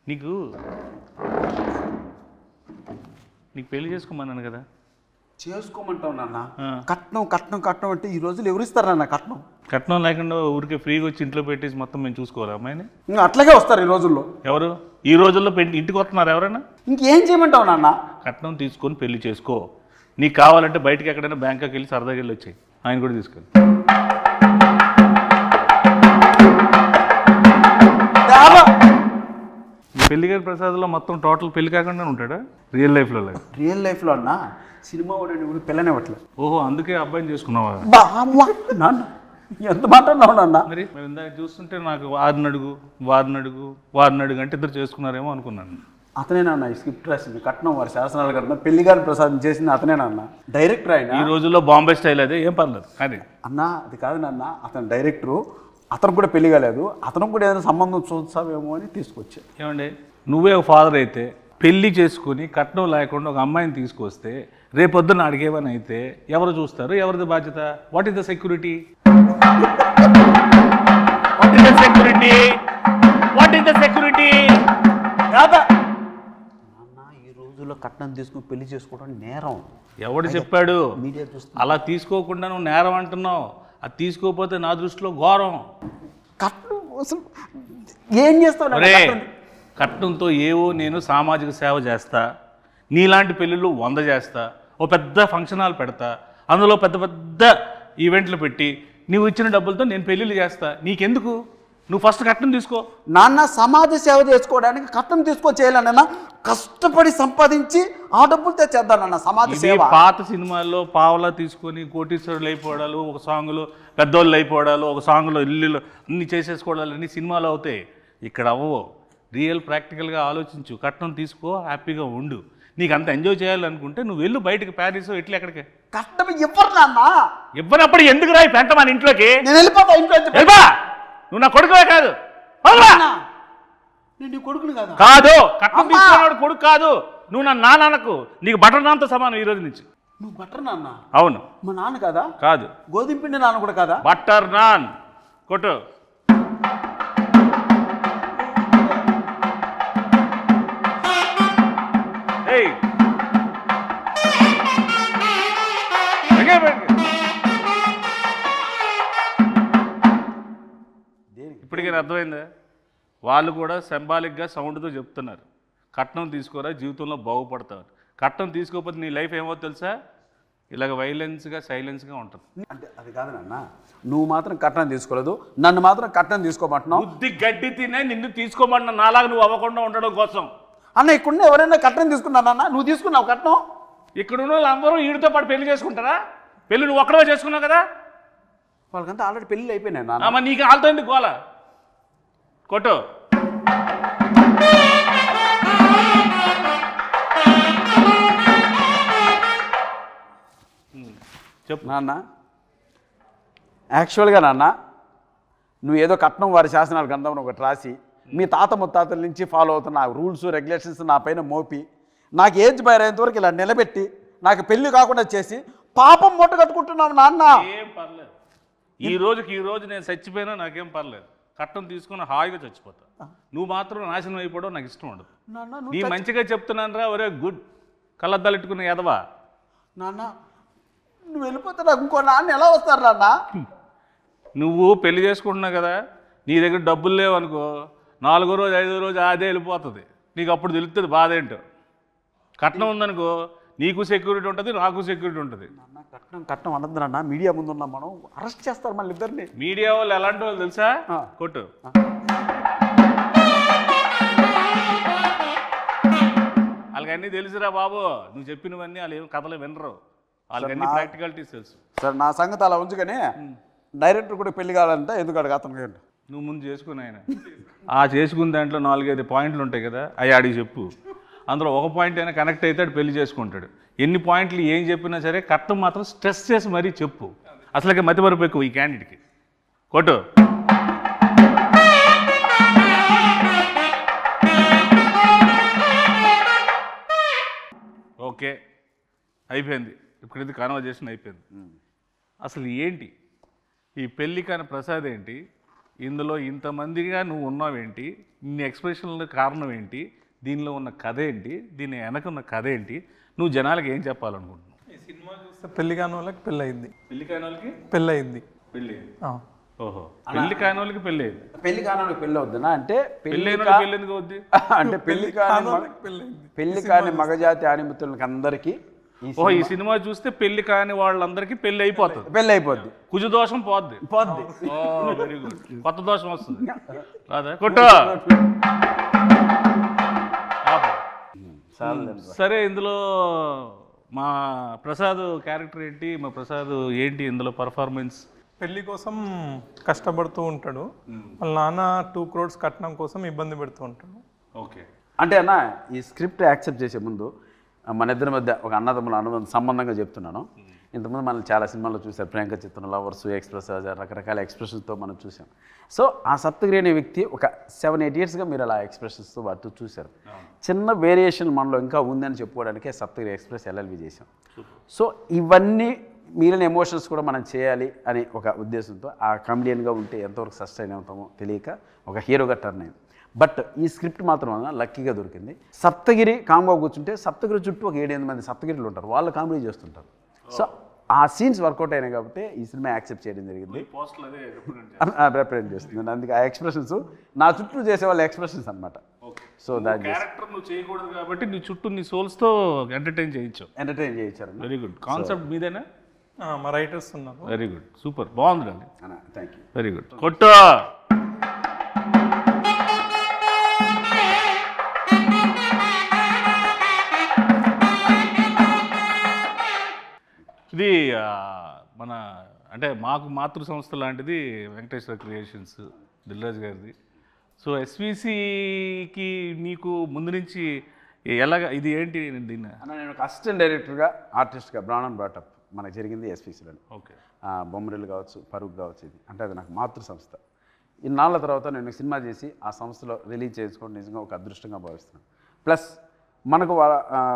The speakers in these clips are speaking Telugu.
నీకు నీకు పెళ్లి చేసుకోమన్నాను కదా. చేసుకోమంటావు నాన్న. కట్నం కట్నం కట్నం అంటే ఈ రోజులు ఎవరు ఇస్తారన్న కట్నం? కట్నం లేకుండా ఊరికే ఫ్రీగా వచ్చి ఇంట్లో పెట్టేసి మొత్తం మేము చూసుకోవాలి అమ్మాయిని. ఇంకా అట్లాగే వస్తారు ఈ రోజుల్లో. ఎవరు ఈ రోజుల్లో ఇంటికి వస్తున్నారు ఎవరైనా? ఇంకేం చేయమంటావు నాన్న? కట్నం తీసుకొని పెళ్లి చేసుకో. నీకు కావాలంటే బయటకి ఎక్కడైనా బ్యాంకాకి వెళ్ళి సరదాగా వెళ్ళి వచ్చాయి, ఆయన కూడా తీసుకెళ్ళి. పెళ్లి గారి ప్రసాద్లో మొత్తం టోటల్ పెళ్లి కాకుండా ఉంటాడా రియల్ లైఫ్లో? రియల్ లైఫ్లో అన్న సినిమా వాడు పిల్లని ఇవ్వట్లేదు. ఓహో, అందుకే అబ్బాయిని చేసుకున్నావా? నాన్న ఎంత మాట అన్నావు నాన్న. మరి ఇందాక చూస్తుంటే నాకు వారిని అడుగు అంటే ఇద్దరు చేసుకున్నారేమో అనుకున్నాను. అతనేనన్న ఈ స్క్రిప్ట్ రాసింది, కట్నం వారి శాసనాలు కట్నం పెళ్లి గారి ప్రసాదం చేసింది అతనేనన్న. డైరెక్టర్ ఆయన. ఈ రోజుల్లో బాంబే స్టైల్ అదే, ఏం పర్లేదు. అదే అన్న అది కాదు నాన్న, అతను డైరెక్టరు, అతను కూడా పెళ్లి కాలేదు, అతను కూడా ఏదైనా సంబంధం చూస్తావేమో అని తీసుకొచ్చా. ఏమండి, నువ్వే ఒక ఫాదర్ అయితే పెళ్లి చేసుకుని కట్నం లేకుండా ఒక అమ్మాయిని తీసుకొస్తే రేపొద్దున అడిగేవని అయితే ఎవరు చూస్తారు? ఎవరిది బాధ్యత? What is the security? ఈ రోజుల్లో కట్నం తీసుకుని పెళ్లి చేసుకోవడం నేరం. ఎవడు చెప్పాడు? మీడియా చూస్తుంది. అలా తీసుకోకుండా నువ్వు నేరం అంటున్నావు. అది తీసుకోకపోతే నా దృష్టిలో ఘోరం. కట్నం కోసం ఏం చేస్తావు? కట్నంతో ఏవో నేను సామాజిక సేవ చేస్తా, నీలాంటి పెళ్ళిళ్ళు 100 చేస్తా, ఓ పెద్ద ఫంక్షన్ హాల్ పెడతా, అందులో పెద్ద పెద్ద ఈవెంట్లు పెట్టి నువ్వు ఇచ్చిన డబ్బులతో నేను పెళ్ళిళ్ళు చేస్తా. నీకెందుకు? నువ్వు ఫస్ట్ కట్నం తీసుకో. నాన్న సమాజ సేవ చేసుకోవడానికి కట్నం చేయాలన్నా కష్టపడి సంపాదించి ఆ డబ్బులు తెచ్చేద్దానన్న సమాజ సేవ. పాత సినిమాల్లో పావలా తీసుకొని కోటీశ్వరులు అయిపోవడాలు, ఒక సాంగ్లో పెద్దోళ్ళు అయిపోవడాలు, ఒక సాంగ్లో ఇల్లు అన్ని చేసేసుకోవడాలు అన్ని సినిమాలు అవుతాయి. ఇక్కడ అవ్వవు. రియల్ ప్రాక్టికల్గా ఆలోచించు. కట్నం తీసుకో, హ్యాపీగా ఉండు. నీకు అంత ఎంజాయ్ చేయాలనుకుంటే నువ్వు వెళ్ళు బయటకు, ప్యారిస్ ఇట్లా ఎక్కడికి. కట్నం ఇవ్వరు నాన్న. ఇవ్వనప్పుడు ఎందుకు రాయి పెంట మన ఇంట్లోకి? నేను వెళ్ళిపోతా ఇంట్లో. నువ్వు నా కొడుకువే కాదు. నేను కొడుకుని కాదు, కట్నం తీసుకున్నాడు కొడుకు కాదు. నువ్వు నా నాన్నకు, నీకు బటర్ నాన్తో సమానం ఈ రోజు నుంచి. నువ్వు బటర్ నాన్న? అవును. మా నాన్న కాదా? కాదు. గోధుమ పిండి నాన్న కూడా కాదా? బటర్ నాన్ కొట్టు. ఇప్పటికైనా అర్థమైందా? వాళ్ళు కూడా సింబాలిక్గా సౌండ్తో చెప్తున్నారు, కట్నం తీసుకోరా జీవితంలో బాగుపడతావు. కట్నం తీసుకోకపోతే నీ లైఫ్ ఏమో తెలుసా? ఇలాగ వైలెన్స్గా సైలెన్స్గా ఉంటుంది. అంటే అది కాదు నాన్న, నువ్వు మాత్రం కట్నం తీసుకోలేదు, నన్ను మాత్రం కట్నం తీసుకోమంటున్నావు. బుద్ధి గడ్డి తినే నిన్ను తీసుకోమంటున్నా, నాలాగా నువ్వు అవ్వకుండా ఉండడం కోసం. అన్న ఇక్కడ ఎవరైనా కట్నం తీసుకున్నానన్నా? నువ్వు తీసుకున్నావు కట్నం? ఇక్కడ ఉన్న వాళ్ళందరూ వీడితో పాటు పెళ్లి చేసుకుంటారా? పెళ్లి నువ్వు ఒక్కడో చేసుకున్నావు కదా. వాళ్ళకంతా ఆల్రెడీ పెళ్ళి అయిపోయినాయి నాన్న. మరి నీకు వాళ్ళతో ఎందుకు గోల? కొట్టు. చెప్పు నాన్న. యాక్చువల్గా నాన్న, నువ్వు ఏదో కట్నం వారి శాసనాలు గ్రంథం ఒకటి రాసి మీ తాత ముత్తాతల నుంచి ఫాలో అవుతున్న రూల్స్ రెగ్యులేషన్స్ నా పైన మోపి నాకు ఏజ్ బయరేంత వరకు ఇలా నిలబెట్టి నాకు పెళ్లి కాకుండా చేసి పాపం మూట కట్టుకుంటున్నావు నాన్న. ఏం పర్లేదు, ఈ రోజు నేను చచ్చిపోయినా నాకేం పర్లేదు. కట్నం తీసుకుని హాయిగా చచ్చిపోతా. నువ్వు మాత్రం నాశనం అయిపోవడం నాకు ఇష్టం ఉండదు. నీ మంచిగా చెప్తున్నాను రా. ఒరే గుడ్ కళ్ళద్దాలెట్టుకున్న ఎదవా. నాన్న నువ్వు వెళ్ళిపోతే నాకు ఇంకో నాన్న ఎలా వస్తారు నాన్న? నువ్వు పెళ్లి చేసుకుంటున్నావు కదా, నీ దగ్గర డబ్బులు లేవనుకో, 4వ రోజు 5వ రోజు అదే వెళ్ళిపోతుంది. నీకు అప్పుడు తెలుస్తుంది బాధ ఏంటో. కట్నం ఉందనుకో, నీకు సెక్యూరిటీ ఉంటుంది, నాకు సెక్యూరిటీ ఉంటుంది. కట్నం కట్నం అనద్దు నాన్న, మీడియా ముందు ఉన్నాం మనం, అరెస్ట్ చేస్తారు మళ్ళీ ఇద్దరిని. మీడియా వాళ్ళు ఎలాంటి వాళ్ళు తెలుసా? కొట్టు. వాళ్ళకన్నీ తెలుసురా బాబు. నువ్వు చెప్పినవన్నీ వాళ్ళు ఏం కథలు వినరు. వాళ్ళకన్నీ ప్రాక్టికాలిటీస్ తెలుసు. సార్ నా సంగతి అలా ఉంచుకొని డైరెక్టర్ కూడా పెళ్లి కావాలంటే ఎందుకు అడగ అతను? నువ్వు ముందు చేసుకుని ఆయన ఆ చేసుకున్న దాంట్లో 4-5 పాయింట్లు ఉంటాయి కదా, అవి అడిగి చెప్పు. అందులో ఒక పాయింట్ అయినా కనెక్ట్ అయితే పెళ్లి చేసుకుంటాడు. ఎన్ని పాయింట్లు ఏం చెప్పినా సరే కట్నం మాత్రం స్ట్రెస్ చేసి మరీ చెప్పు. అసలుకే మతిమరుపు ఎక్కువ ఈ క్యాండిడేట్కి. కొట్టు. ఓకే అయిపోయింది. ఇప్పుడు ఇది కాన్వర్జేషన్ అయిపోయింది. అసలు ఏంటి ఈ పెళ్ళి కాని ప్రసాద్ ఏంటి, ఇందులో ఇంతమందిగా నువ్వు ఉన్నావేంటి, ఇన్ని ఎక్స్ప్రెషన్ల కారణం ఏంటి, దీనిలో ఉన్న కథ ఏంటి, దీని వెనక ఉన్న కథ ఏంటి, నువ్వు జనాలకు ఏం చెప్పాలనుకుంటున్నావు? ఈ సినిమా చూస్తే పెళ్లి కాని వాళ్ళకి పెళ్ళి అయింది, పెళ్లి కాని వాళ్ళకి పెళ్ళి అయింది. పెళ్ళి. ఓహో, పెళ్లి కాని వాళ్ళకి పెళ్ళి అయింది. పెళ్లి కాని పెళ్ళి అవుతుందా అంటే పెళ్ళి అయిన వాళ్ళకి పెళ్ళి ఎందుకు అవుద్ది? అంటే పెళ్లి కాని పెళ్లి కాని మగజాతి ఆనిమితులకి అందరికీ ఈ సినిమా చూస్తే పెళ్లి కాని వాళ్ళందరికీ పెళ్లి అయిపోతుంది, పెళ్ళి అయిపోద్ది, కుజు దోషం పోద్ది. వెరీ గుడ్, కొత్త దోషం వస్తుంది అదే కొట్టు. సరే, ఇందులో మా ప్రసాద్ క్యారెక్టర్ ఏంటి, మా ప్రసాద్ ఏంటి ఇందులో పర్ఫార్మెన్స్? పెళ్లి కోసం కష్టపడుతూ ఉంటాడు, వాళ్ళ నాన్న 2 crores కట్నం కోసం ఇబ్బంది పెడుతూ ఉంటాడు. ఓకే, అంటే అన్న ఈ స్క్రిప్ట్ యాక్సెప్ట్ చేసే ముందు మన ఇద్దరి మధ్య ఒక అన్నదమ్ముల అనుబంధం సంబంధంగా చెప్తున్నాను. ఇంతకుముందు మనం చాలా సినిమాల్లో చూసాం, ప్రియాంక చిత్రం, లవర్స్, ఎక్స్ప్రెస్, రకరకాల ఎక్స్ప్రెషన్స్తో మనం చూసాం. సో ఆ సప్తగిరి అనే వ్యక్తి ఒక 7-8 yearsగా మీరు అలా ఎక్స్ప్రెషన్స్తో వాటితో చూశారు. చిన్న వేరియేషన్ మనలో ఇంకా ఉందని చెప్పుకోవడానికే సప్తగిరి ఎక్స్ప్రెస్ ఎల్ఎల్వి చేశాం. సో ఇవన్నీ మిగిలిన ఎమోషన్స్ కూడా మనం చేయాలి అనే ఒక ఉద్దేశంతో ఆ కామెడియన్గా ఉంటే ఎంతవరకు సస్టైన్ అవుతామో తెలియక ఒక హీరోగా టర్న్ అయింది. బట్ ఈ స్క్రిప్ట్ మాత్రం లక్కీగా దొరికింది. సప్తగిరి కాంబో కూర్చుంటే సప్తగిరి చుట్టూ ఒక 7-8 మంది సప్తగిరిలు ఉంటారు, వాళ్ళు కామెడీ చేస్తుంటారు. సో ఆ సీన్స్ వర్కౌట్ అయినాయి కాబట్టి ఈ సినిమా యాక్సెప్ట్ చేయడం జరిగింది, రిప్రజెంట్ చేస్తుంది. అందుకే ఆ ఎక్స్ప్రెషన్స్ నా చుట్టూ చేసే వాళ్ళ ఎక్స్ప్రెషన్స్ అనమాట. సో దాని క్యారెక్టర్ నువ్వు చేయకూడదు కాబట్టి నీ చుట్టూ నీ సోల్స్తో ఎంటర్టైన్ చేయించారు. Very good. కాన్సెప్ట్ మీదేనా? మా రైటర్స్ ఉన్నారు. వెరీ గుడ్, సూపర్, బాగుందండి. Thank you. వెరీ గుడ్, కొట్టు. ఇది మన అంటే మాకు మాతృ సంస్థ లాంటిది వెంకటేశ్వర క్రియేషన్స్, దిల్రాజ్ గారిది. సో ఎస్విసికి నీకు ముందు నుంచి ఎలాగ ఇది ఏంటి దీన్ని? నేను ఒక అసిస్టెంట్ డైరెక్టర్గా ఆర్టిస్ట్గా బ్రాండ్ బ్రాటప్ మనకు జరిగింది ఎస్విసిలో. ఓకే, బొమ్మరిల్లు కావచ్చు, పరుగు కావచ్చు, ఇది అంటే అది నాకు మాతృ సంస్థ. ఇన్నాళ్ళ తర్వాత నేను సినిమా చేసి ఆ సంస్థలో రిలీజ్ చేసుకోవడం నిజంగా ఒక అదృష్టంగా భావిస్తున్నాను. ప్లస్ మనకు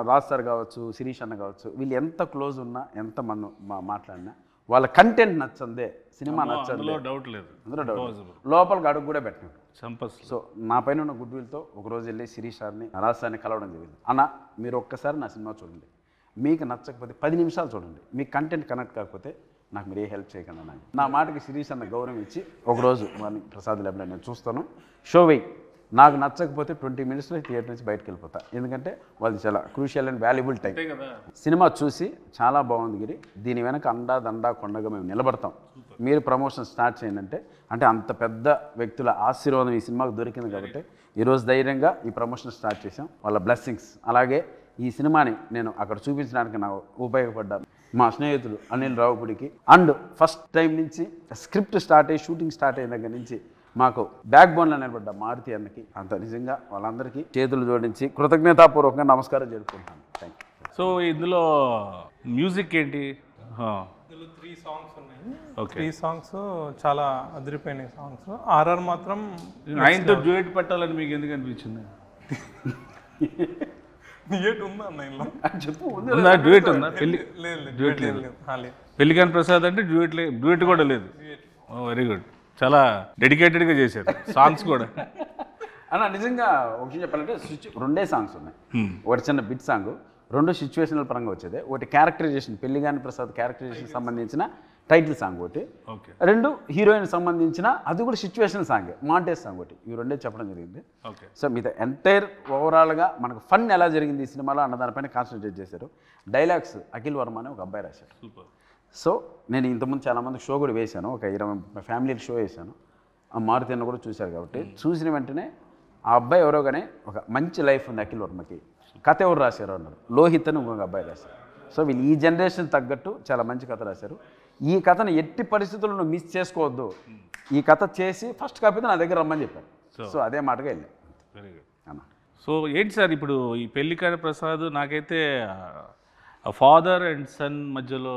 రాజ్ సార్ కావచ్చు, శిరీష్ అన్న కావచ్చు, వీళ్ళు ఎంత క్లోజ్ ఉన్నా, ఎంత మనం మాట్లాడినా వాళ్ళ కంటెంట్ నచ్చందే, సినిమా నచ్చందే, డౌట్ లేదు, అందులో డౌట్, లోపలికి అడుగు కూడా పెట్టినాడు. సంపస్. సో నా పైన ఉన్న గుడ్ విల్తో ఒకరోజు వెళ్ళి శిరీష్ సార్ని, రాజ్ సార్ని కలవడం జరిగింది. అన్న మీరు ఒక్కసారి నా సినిమా చూడండి, మీకు నచ్చకపోతే 10 నిమిషాలు చూడండి, మీకు కంటెంట్ కనెక్ట్ కాకపోతే నాకు మీరు ఏ హెల్ప్ చేయకండి అన్న. నా మాటకి శిరీష్ అన్న గౌరవం ఇచ్చి ఒకరోజు వాడిని ప్రసాద్ ల్యాబ్లో నేను చూస్తాను, షో వెయ్యి, నాకు నచ్చకపోతే 20 minutesలో థియేటర్ నుంచి బయటకు వెళ్ళిపోతా, ఎందుకంటే వాళ్ళది చాలా crucial and valuable time. Cinema చూసి చాలా బాగుంది గిరి, దీని వెనక అండా దండా కొండగా మేము నిలబడతాం, మీరు ప్రమోషన్ స్టార్ట్ చేయండి అంటే అంత పెద్ద వ్యక్తుల ఆశీర్వాదం ఈ సినిమాకు దొరికింది కాబట్టి ఈరోజు ధైర్యంగా ఈ ప్రమోషన్ స్టార్ట్ చేసాం. వాళ్ళ బ్లెస్సింగ్స్, అలాగే ఈ సినిమాని నేను అక్కడ చూపించడానికి నాకు ఉపయోగపడ్డా మా స్నేహితులు అనిల్ రావుపుడికి, అండ్ ఫస్ట్ టైం నుంచి స్క్రిప్ట్ స్టార్ట్ అయ్యి షూటింగ్ స్టార్ట్ అయిన దగ్గర నుంచి మాకు బ్యాక్ బోన్లో నిలబడ్డ మారుతి అన్నకి, అంత నిజంగా వాళ్ళందరికీ చేతులు జోడించి కృతజ్ఞతాపూర్వకంగా నమస్కారం జరుపుకుంటాను. Thank you. సో ఇందులో మ్యూజిక్ ఏంటి? ఇందులో 3 songs ఉన్నాయి. ఓకే, 3 songs చాలా అదిరిపోయినాయి సాంగ్స్. ఆర్ఆర్ మాత్రం ఆయనతో డ్యూయట్ పెట్టాలని మీకు ఎందుకు అనిపించింది? డ్యూయట్ ఉందా అన్న ఇందులో? చెప్పు. ఉందా డ్యూయట్ ఉందా? డ్యూయట్ లేదు. పెళ్లికాని ప్రసాద్ అంటే డ్యూయట్ కూడా లేదు. వెరీ గుడ్, చాలా డెడికేటెడ్గా చేశారు సాంగ్స్ కూడా. అన్న నిజంగా ఒక విషయం చెప్పాలంటే 2 songs ఉన్నాయి. ఒకటి చిన్న బిట్ సాంగ్, 2 సిచ్యువేషనల్ పరంగా వచ్చేది. ఒకటి క్యారెక్టరైజేషన్, పెళ్లిగాని ప్రసాద్ క్యారెక్టరైజేషన్ సంబంధించిన టైటిల్ సాంగ్ ఒకటి, 2 హీరోయిన్ సంబంధించిన అది కూడా సిచ్యువేషనల్ సాంగ్, మాంటేజ్ సాంగ్ ఒకటి. ఇవి 2 చెప్పడం జరిగింది. సో మీతో ఎంటైర్ ఓవరాల్గా మనకు ఫన్ ఎలా జరిగింది ఈ సినిమాలో అన్న దానిపైన కాన్సన్ట్రేట్ చేశారు. డైలాగ్స్ అఖిల్ వర్మ అనే ఒక అబ్బాయి రాశారు. సో నేను ఇంతకుముందు చాలామంది షో కూడా వేశాను, ఒక 20 ఫ్యామిలీ షో వేశాను. ఆ మారుతి అన్న కూడా చూశారు కాబట్టి చూసిన వెంటనే ఆ అబ్బాయి ఎవరో కానీ ఒక మంచి లైఫ్ ఉంది అఖిల్ వర్మకి, కథ ఎవరు రాశారు అన్నారు, లోహిత్ అని ఇంకొక అబ్బాయి రాశారు. సో వీళ్ళు ఈ జనరేషన్ తగ్గట్టు చాలా మంచి కథ రాశారు. ఈ కథను ఎట్టి పరిస్థితుల్లో మిస్ చేసుకోవద్దు, ఈ కథ చేసి ఫస్ట్ కాపీ నా దగ్గర రమ్మని చెప్పారు. సో అదే మాటగా వెళ్ళాను. వెరీ గుడ్ అన్న. సో ఏంటి సార్ ఇప్పుడు ఈ పెళ్లికాని ప్రసాద్, నాకైతే ఫాదర్ అండ్ సన్ మధ్యలో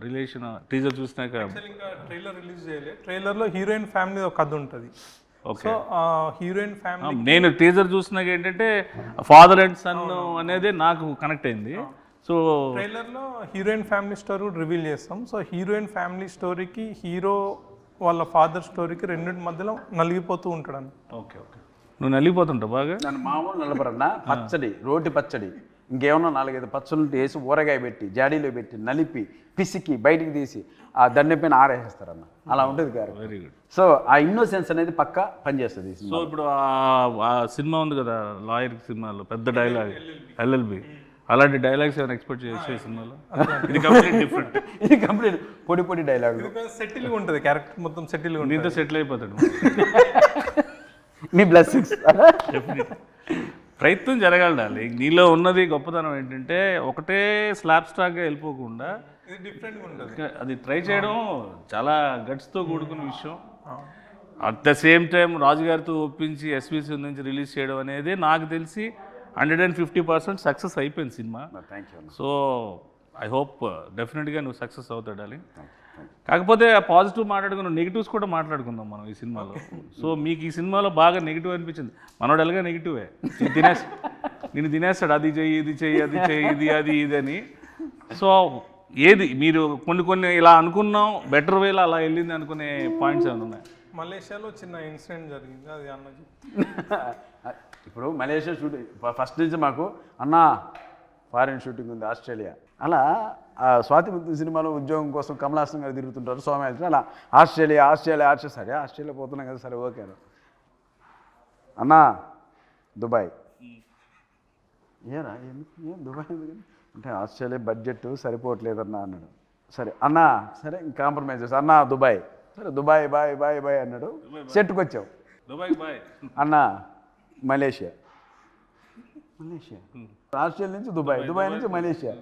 రిలేషన్ టీజర్ చూసినాక, ఇంకా ట్రైలర్ రిలీజ్ చేయలేదు. ట్రైలర్లో హీరోయిన్ ఫ్యామిలీ ఒక కథ ఉంటుంది. సో హీరోయిన్ ఫ్యామిలీ నేను టీజర్ చూసినాక ఏంటంటే ఫాదర్ అండ్ సన్ అనేది నాకు కనెక్ట్ అయింది. సో ట్రైలర్లో హీరోయిన్ ఫ్యామిలీ స్టోరీ రివీల్ చేస్తాం. సో హీరోయిన్ ఫ్యామిలీ స్టోరీకి హీరో వాళ్ళ ఫాదర్ స్టోరీకి రెండింటి మధ్యలో నలిగిపోతూ ఉంటాడు అన్న. Okay okay. నువ్వు నలిగిపోతుంటావు బాగా. నన్ను మామూలు నిలబడన్నా పచ్చడి, రోటి పచ్చడి, ఇంకేమన్నా 4-5 పచ్చళ్ళు వేసి ఊరగాయ పెట్టి జాడీలో పెట్టి నలిపి పిసికి బయటికి తీసి ఆ దండె పైన ఆరేస్తారన్న. అలా ఉంటుంది గారు. Very good. సో ఆ ఇన్నోసెన్స్ అనేది పక్కా పనిచేస్తుంది ఈ సో సినిమా. ఇప్పుడు ఆ సినిమా ఉంది కదా లాయర్ సినిమాలో పెద్ద డైలాగ్ ఎల్ఎల్బి, అలాంటి డైలాగ్స్ ఏమైనా ఎక్స్పెక్ట్ చేసే సినిమాలో? ఇది కంప్లీట్ డిఫరెంట్. ఇది కంప్లీట్ పొడి పొడి డైలాగ్. సెటిల్గా ఉంటుంది క్యారెక్టర్ మొత్తం సెటిల్గా ఉంటుంది. నీతో సెటిల్ అయిపోతాడు. మీ బ్లెస్సింగ్స్. ప్రయత్నం జరగాలి. నీలో ఉన్నది గొప్పతనం ఏంటంటే ఒకటే స్లాబ్ స్టాక్గా వెళ్ళిపోకుండా ఇది డిఫరెంట్గా ఉంటుంది. అది ట్రై చేయడం చాలా గట్స్తో కూడుకున్న విషయం. అట్ ద సేమ్ టైం రాజుగారితో ఒప్పించి ఎస్విసి నుంచి రిలీజ్ చేయడం అనేది నాకు తెలిసి 150% సక్సెస్ అయిపోయింది cinema. Thank you. So I hope డెఫినెట్గా నువ్వు సక్సెస్ అవుతాడాలి. కాకపోతే పాజిటివ్ మాట్లాడుకున్న నెగిటివ్స్ కూడా మాట్లాడుకుందాం మనం ఈ సినిమాలో. సో మీకు ఈ సినిమాలో బాగా నెగిటివ్ అనిపించింది. మనోడు ఎలాగా నెగిటివే, నేను తినేస్తాడు, అది చెయ్యి ఇది చెయ్యి అది చెయ్యి ఇది అది ఇది అని. సో ఏది మీరు కొన్ని ఇలా అనుకున్నాం బెటర్ వేలో అలా వెళ్ళింది అనుకునే పాయింట్స్ ఏమైనా ఉన్నాయి? మలేషియాలో చిన్న ఇన్సిడెంట్ జరిగింది, అది అన్న ఇప్పుడు మలేషియా షూటింగ్ ఫస్ట్ నుంచి మాకు అన్న ఫారిన్ షూటింగ్ ఉంది ఆస్ట్రేలియా. అలా స్వాతి ముత్యం సినిమాలో ఉద్యోగం కోసం కమలాసన్ గారు తిరుగుతుంటారు సోమయాజీ. అలా ఆస్ట్రేలియా సరే ఆస్ట్రేలియా పోతున్నాం కదా, సరే ఓకే అన్నా దుబాయ్. ఏరా ఏం దుబాయ్ ఎందుకని అంటే ఆస్ట్రేలియా బడ్జెట్ సరిపోవట్లేదన్నా అన్నాడు. సరే అన్నా సరే కాంప్రమైజ్ చేస్తా అన్నా దుబాయ్. సరే దుబాయ్ బాయ్ బాయ్ బాయ్ అన్నాడు. సెట్కి వచ్చావు. దుబాయ్ బాయ్ అన్నా మలేషియా. ఆస్ట్రేలియా నుంచి దుబాయ్ నుంచి మలేషియా.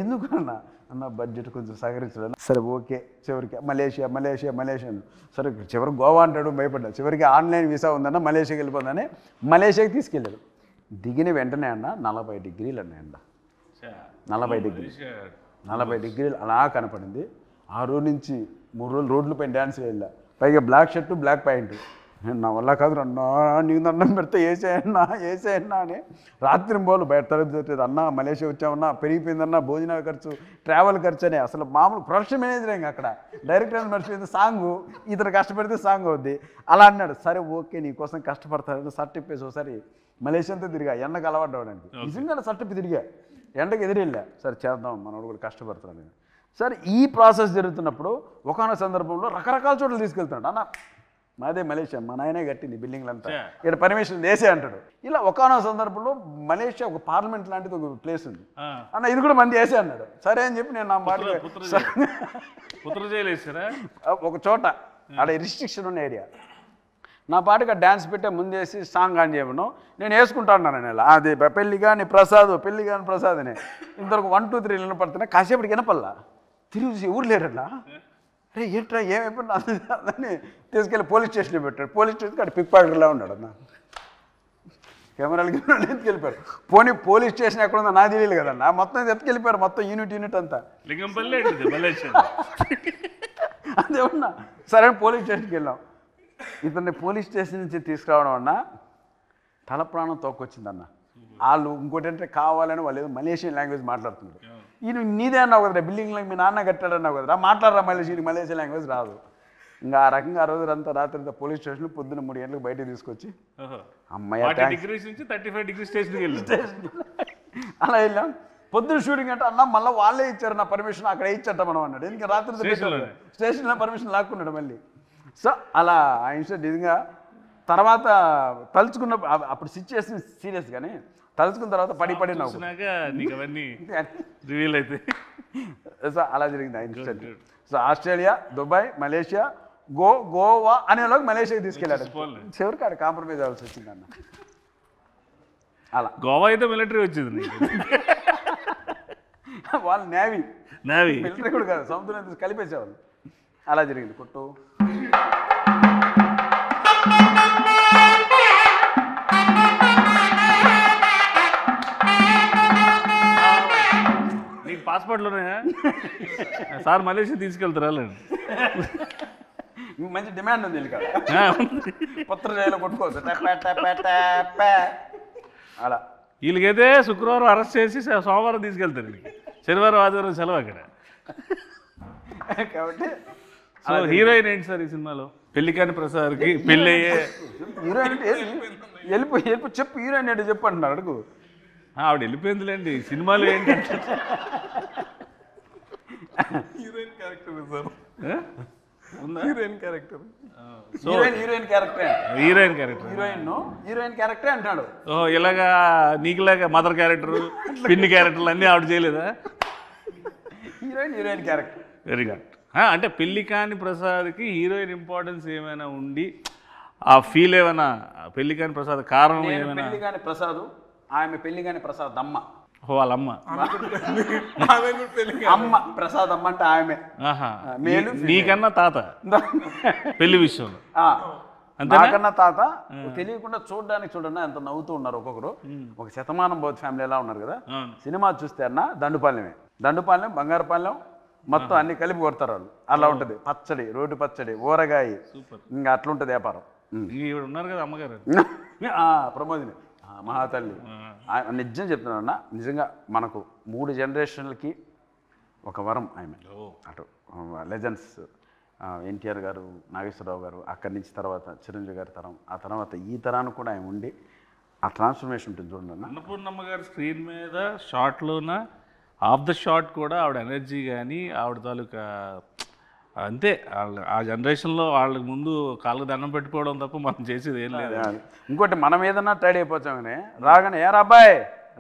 ఎందుకు అన్న బడ్జెట్ కొంచెం సహకరించడం. సరే ఓకే చివరికి మలేషియా. సరే చివరికి గోవా అంటాడు, భయపడ్డా. చివరికి ఆన్లైన్ వీసా ఉందన్న మలేషియాకి వెళ్ళిపోతుందని మలేషియాకి తీసుకెళ్ళాడు. దిగిన వెంటనే అన్న 40 డిగ్రీలు అన్న ఎండ. 40 డిగ్రీలు అలా కనపడింది. ఆ రోజు నుంచి 3 రోజులు రోడ్లపైన డ్యాన్స్ వెళ్ళా. పైగా బ్లాక్ షర్టు బ్లాక్ ప్యాంటు. నా వల్ల కాదు అన్నా, నీకు దండం పెడితే వేసేయన్నా అని రాత్రి పోలు బయట తరగతి. అన్నా మలేషియా వచ్చామన్నా, పెరిగిపోయిందన్నా భోజనాల ఖర్చు, ట్రావెల్ ఖర్చు అని. అసలు మామూలు ప్రొడక్షన్ మేనేజర్ ఇంకా అక్కడ డైరెక్టర్ మర్చిపోయింది సాంగు, ఇతను కష్టపడితే సాంగ్ అవుద్ది అలా అన్నాడు. సరే ఓకే నీకోసం కష్టపడతాను షర్ట్ ఇప్పేసి ఒకసారి మలేషియాతో తిరిగా, ఎండకు అలవాటు అవ్వడానికి. నిజంగా షర్ట్ ఇప్పి తిరిగా, ఎండకు ఎదురెళ్ళా. సరే చేద్దాం మనోడు కూడా కష్టపడతాను. సరే ఈ ప్రాసెస్ జరుగుతున్నప్పుడు ఒకనొక సందర్భంలో రకరకాల చోట్ల తీసుకెళ్తున్నాడు. అన్న మాదే మలేషియా, మా నాయనే కట్టింది బిల్డింగ్లంతా, ఇక్కడ పర్మిషన్ వేసే అంటాడు. ఇలా ఒకనొక సందర్భంలో మలేషియా ఒక పార్లమెంట్ లాంటిది ఒక ప్లేస్ ఉంది అన్న, ఇది కూడా మంది వేసే అన్నాడు. సరే అని చెప్పి నేను నా మాట ఒక చోట ఆడ రిస్ట్రిక్షన్ ఉన్న ఏరియా నా పాటుగా డ్యాన్స్ పెట్టే ముందేసి సాంగ్ ఆన్ చేయమను నేను వేసుకుంటాను. నేను అది పెళ్ళి కానీ ప్రసాద్ అని ఇంతవరకు 1 2 3 వినపడుతున్నాయి. కాసేపటికి వినపల్లా తిరిగి ఊరు లేరట్లా. అరే ఏంట్రా ఏమైపోయినా అని తీసుకెళ్ళి పోలీస్ స్టేషన్లో పెట్టాడు. పోలీస్ స్టేషన్కి అక్కడ పిక్ పాకెట్లా ఉన్నాడు అన్న. కెమెరాలకి ఎత్తుకెళ్ళిపోయారు. పోలీస్ స్టేషన్ ఎక్కడ ఉందో నాకు తెలియదు కదన్నా. మొత్తం ఎత్తుకెళ్ళిపోయారు, మొత్తం యూనిట్ అంతా. అదేమన్నా సరే పోలీస్ స్టేషన్కి వెళ్ళాం. ఇతన్ని పోలీస్ స్టేషన్ నుంచి తీసుకురావడం అన్న తల ప్రాణం తోకొచ్చిందన్న. వాళ్ళు ఇంకోటి అంటే కావాలని వాళ్ళు ఏదో మలేషియన్ లాంగ్వేజ్ మాట్లాడుతున్నారు. ఈయన నీదే అన్నావు కదరా, బిల్డింగ్లో మీ నాన్న కట్టాడన్నావు కదరా, మాట్లాడరా మలేషియన్ లాంగ్వేజ్ రాదు. ఇంకా ఆ రకంగా ఆ రోజు అంతా రాత్రి పోలీస్ స్టేషన్ పొద్దున్న 3 గంటలకు బయటకు తీసుకొచ్చి అమ్మాయి అలా వెళ్ళాం. పొద్దున్న షూటింగ్ అంటే అన్న మళ్ళీ వాళ్ళే ఇచ్చారు నా పర్మిషన్, అక్కడ ఇచ్చట మనం అన్నాడు. ఇంకా రాత్రి స్టేషన్లో పర్మిషన్ లాక్కున్నాడు మళ్ళీ. సో అలా ఆ ఇన్సిడెంట్ నిజంగా తర్వాత తలుచుకున్న అప్పుడు సిచ్యువేషన్ సీరియస్ కానీ తలుచుకున్న తర్వాత పడి నవ్వు. సో అలా జరిగింది ఆ incident. So Australia, Dubai, Malaysia, Goa అనేలోకి మలేషియాకి తీసుకెళ్ళాడు. చివరికి ఆడ కాంప్రమైజ్ అవ్వాల్సి వచ్చింది అన్న. అలా గోవా అయితే మిలిటరీ వచ్చింది, వాళ్ళు నేవీ మిలిటరీ కూడా కాదు, సముద్రం కలిపేసేవాళ్ళు. అలా జరిగింది కొట్టు. నీకు పాస్పోర్ట్లోనే సార్ మలేషియా తీసుకెళ్తారా? మంచి డిమాండ్ ఉంది వీళ్ళకి. పత్ర జైలు కొట్టుకోవచ్చు అలా. వీళ్ళకైతే శుక్రవారం అరెస్ట్ చేసి సోమవారం తీసుకెళ్తారు, వీళ్ళకి శనివారం ఆదివారం సెలవు అక్కడ. కాబట్టి సో హీరోయిన్ ఏంటి సార్ ఈ సినిమాలో? పెళ్లికాని ప్రసాద్కి పెళ్ళి అయ్యే హీరోయిన్ అంటే వెళ్ళిపో చెప్పు, హీరోయిన్ ఏంటో చెప్పు అంటున్నారు, అడుగు. ఆవిడ వెళ్ళిపోయిందిలేండి. సినిమాలో ఏంటంటే హీరోయిన్ క్యారెక్టర్ సార్, ఉందా? Heroine character. హీరోయిన్ క్యారెక్టరే, హీరోయిన్ క్యారెక్టర్. హీరోయిన్ క్యారెక్టరే అంటాడు. ఓహో, ఇలాగా నీకులాగా మదర్ క్యారెక్టర్, పిన్ని క్యారెక్టర్లు అన్నీ ఆవిడ చేయలేదా? Heroine character. Very good. అంటే పెళ్లికాని ప్రసాద్కి హీరోయిన్ ఇంపార్టెన్స్ ఏమైనా ఉండి ఆ ఫీల్ ఏమైనా, పెళ్లికాని ప్రసాద్ కారణం ఏమైనా? పెళ్లిగాని ప్రసాద్, ఆమె పెళ్లిగాని ప్రసాద్ అమ్మ. వాళ్ళ అమ్మ అమ్మ ప్రసాద్ అమ్మ అంటే ఆమె. మేలు నీకన్నా తాత పెళ్లి విషయంలో నాకన్నా తాత. తెలియకుండా చూడండి ఎంత నవ్వుతూ ఉన్నారు ఒక్కొక్కరు. ఒక శతమానం బౌద్ధ ఫ్యామిలీ ఎలా ఉన్నారు కదా. సినిమా చూస్తే అన్న దండుపాలెం బంగారుపాలెం మొత్తం అన్ని కలిపి కొడతారు వాళ్ళు. అలా ఉంటుంది. పచ్చడి, రోడ్డు పచ్చడి, ఊరగాయ, ఇంకా అట్లుంటుంది వ్యాపారం. ఉన్నారు కదా అమ్మగారు ప్రమోదిని మహాతల్లి. నిజం చెప్తున్నాను అన్న, నిజంగా మనకు 3 జనరేషన్లకి ఒక వరం ఆమె. అటు లెజెండ్స్ ఎన్టీఆర్ గారు, నాగేశ్వరరావు గారు, అక్కడి నుంచి తర్వాత చిరంజీవి గారి తరం, ఆ తర్వాత ఈ తరానికి కూడా ఆయన ఉండి ఆ ట్రాన్స్ఫర్మేషన్ ఉంటుంది చూడండి అన్న. అన్నపూర్ణమ్మ గారి స్క్రీన్ మీద షార్ట్లోన ఆఫ్ ద షాట్ కూడా ఆవిడ ఎనర్జీ కానీ ఆవిడ తాలూకా అంతే. ఆ జనరేషన్లో వాళ్ళకి ముందు కాళ్ళకు దండం పెట్టుకోవడం తప్ప మనం చేసేది ఏం లేదు. ఇంకోటి మనం ఏదన్నా టైడ్ అయిపోతామని రాగానే ఏరా అబ్బాయి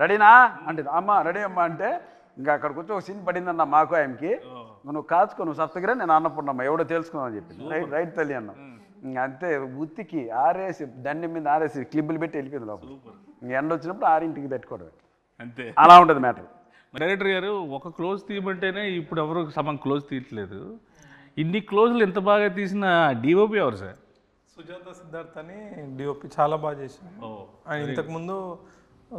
రెడీనా అంటే అమ్మ రెడీ అమ్మ అంటే ఇంకా అక్కడికి వచ్చి ఒక సీన్ పడిందన్న మాకు ఆయనకి. నువ్వు కాచుకో, నువ్వు సప్తగిరే, నేను అన్నపూర్ణమ్మ ఎవడో తెలుసుకుందామని చెప్పింది. రైట్ తల్లి అన్నాం. ఇంకా అంతే ఉత్తికి ఆరేసి దండి మీద ఆరేసి క్లిబ్బులు పెట్టి వెళ్ళిపోయింది లోపల. ఇంక ఎండ వచ్చినప్పుడు 6ంటికి పెట్టుకోవడం అంతే. అలా ఉంటుంది మ్యాటర్. డైరెక్టర్ గారు ఒక క్లోజ్ తీయమంటేనే ఇప్పుడు ఎవరు సగం క్లోజ్ తీయట్లేదు. ఇన్ని క్లోజ్లు ఎంత బాగా తీసిన డిఓపి ఎవరు సార్? సుజాత సిద్ధార్థ్ అని డిఓపి చాలా బాగా చేసిండు. ఆయన ఇంతకుముందు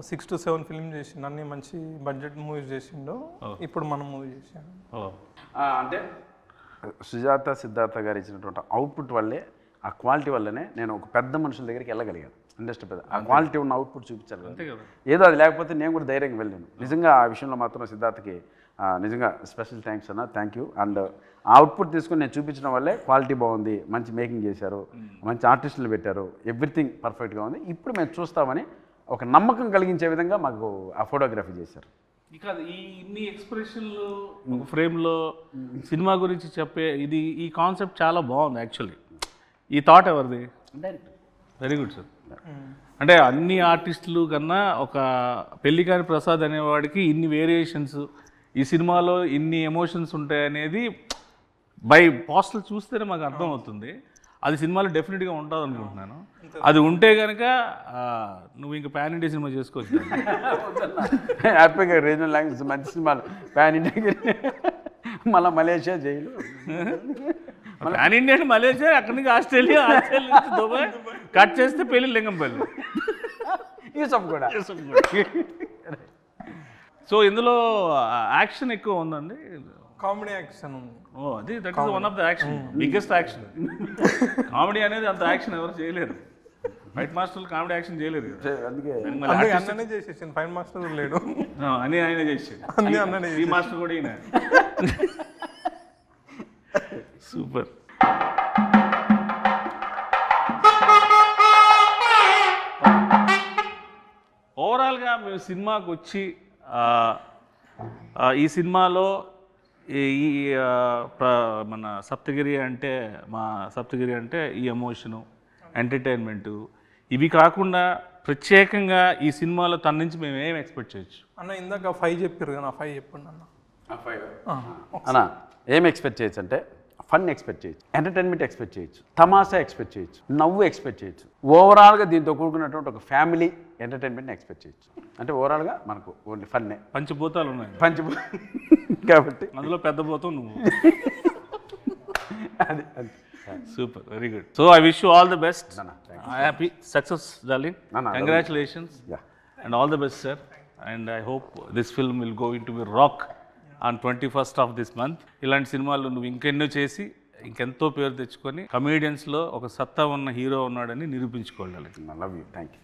6 to 7 ఫిల్మ్ చేసిండు, అన్ని మంచి బడ్జెట్ మూవీస్ చేసిండు. ఇప్పుడు మనం మూవీ చేసాము. అంటే సుజాత సిద్ధార్థ గారు ఇచ్చినటువంటి అవుట్పుట్ వల్లే, ఆ క్వాలిటీ వల్లనే నేను ఒక పెద్ద మనుషుల దగ్గరికి వెళ్ళగలిగాను. ఇండస్ట్రీ పెద్ద ఆ క్వాలిటీ ఉన్న అవుట్పుట్ చూపించాలి కదా. ఏదో అది లేకపోతే నేను కూడా ధైర్యంగా వెళ్ళాను. నిజంగా ఆ విషయంలో మాత్రం సిద్ధార్థకి నిజంగా స్పెషల్ థ్యాంక్స్ అన్న, థ్యాంక్ యూ. అండ్ ఆ అవుట్పుట్ తీసుకుని నేను చూపించడం వల్లే క్వాలిటీ బాగుంది, మంచి మేకింగ్ చేశారు, మంచి ఆర్టిస్టులు పెట్టారు, ఎవ్రీథింగ్ పర్ఫెక్ట్గా ఉంది, ఇప్పుడు మేము చూస్తామని ఒక నమ్మకం కలిగించే విధంగా మాకు ఆ ఫోటోగ్రఫీ చేశారు. ఇక ఈ ఇన్ని ఎక్స్ప్రెషన్లు ఒక ఫ్రేమ్లో సినిమా గురించి చెప్పే ఈ కాన్సెప్ట్ చాలా బాగుంది యాక్చువల్లీ. ఈ థాట్ ఎవరిది? Very good sir. అంటే అన్ని ఆర్టిస్టులు కన్నా ఒక పెళ్లికాని ప్రసాద్ అనేవాడికి ఇన్ని వేరియేషన్స్, ఈ సినిమాలో ఇన్ని ఎమోషన్స్ ఉంటాయనేది బై పోస్టల్ చూస్తేనే మాకు అర్థమవుతుంది. అది సినిమాలో డెఫినెట్గా ఉంటుంది అనుకుంటున్నాను. అది ఉంటే కనుక నువ్వు ఇంకా పాన్ ఇండియా సినిమా చేసుకోవచ్చు. హ్యాపీగా రీజనల్ లాంగ్వేజ్ మంచి సినిమాలు పాన్ ఇండియా, మళ్ళీ మలేషియా జైలు, పాన్ ఇండియా అంటే మలేషియా, అక్కడి నుంచి ఆస్ట్రేలియా నుంచి దుబాయ్, కట్ చేస్తే పెళ్ళి లింగంపల్లి, యూసఫ్ కూడా. సో ఇందులో యాక్షన్ ఎక్కువ ఉందండి, కామెడీ యాక్షన్ ఉంది. అది that is one of the action, biggest action. Comedy అనేది అంత యాక్షన్ ఎవరు చేయలేరు. ఫైట్ మాస్టర్లు కామెడీ యాక్షన్ చేయలేరు. అందుకే అన్ననే చేసేసాను, ఫైట్ మాస్టర్ లేడు అని ఆయన చేసాడు. ఈ మాస్టర్ కూడా ఈయన. సూపర్. ఓవరాల్గా మేము సినిమాకి వచ్చి ఈ సినిమాలో ఈ మన సప్తగిరి అంటే ఈ ఎమోషను, ఎంటర్టైన్మెంటు, ఇవి కాకుండా ప్రత్యేకంగా ఈ సినిమాలో తన నుంచి మేము ఏం ఎక్స్పెక్ట్ చేయొచ్చు అన్న? ఇందాక 5 చెప్పారు కదా, 5 చెప్పండి అన్న. అన్న ఏం ఎక్స్పెక్ట్ చేయొచ్చు అంటే ఫన్ ఎక్స్పెక్ట్ చేయొచ్చు, ఎంటర్టైన్మెంట్ ఎక్స్పెక్ట్ చేయొచ్చు, తమాషా ఎక్స్పెక్ట్ చేయొచ్చు, నవ్వు ఎక్స్పెక్ట్ చేయొచ్చు. ఓవరాల్గా దీంతో కూడుకున్నటువంటి ఒక ఫ్యామిలీ ఎంటర్టైన్మెంట్ ఎక్స్పెక్ట్ చేయొచ్చు. అంటే ఓవరాల్గా మనకు ఓన్లీ ఫన్నే. పంచభూతాలు ఉన్నాయి కాబట్టి అందులో పెద్ద భూతం నువ్వు. అది super, very good. So I wish you all the best. Happy success darling. Congratulations and all the best sir. And I hope this film will go in to be rock on 21st of this month. ఇలాంటి సినిమాలు నువ్వు ఇంకెన్నో చేసి ఇంకెంతో పేరు తెచ్చుకొని కమేడియన్స్లో ఒక సత్తా ఉన్న హీరో ఉన్నాడని నిరూపించుకోవాలి. Love you. Thank you.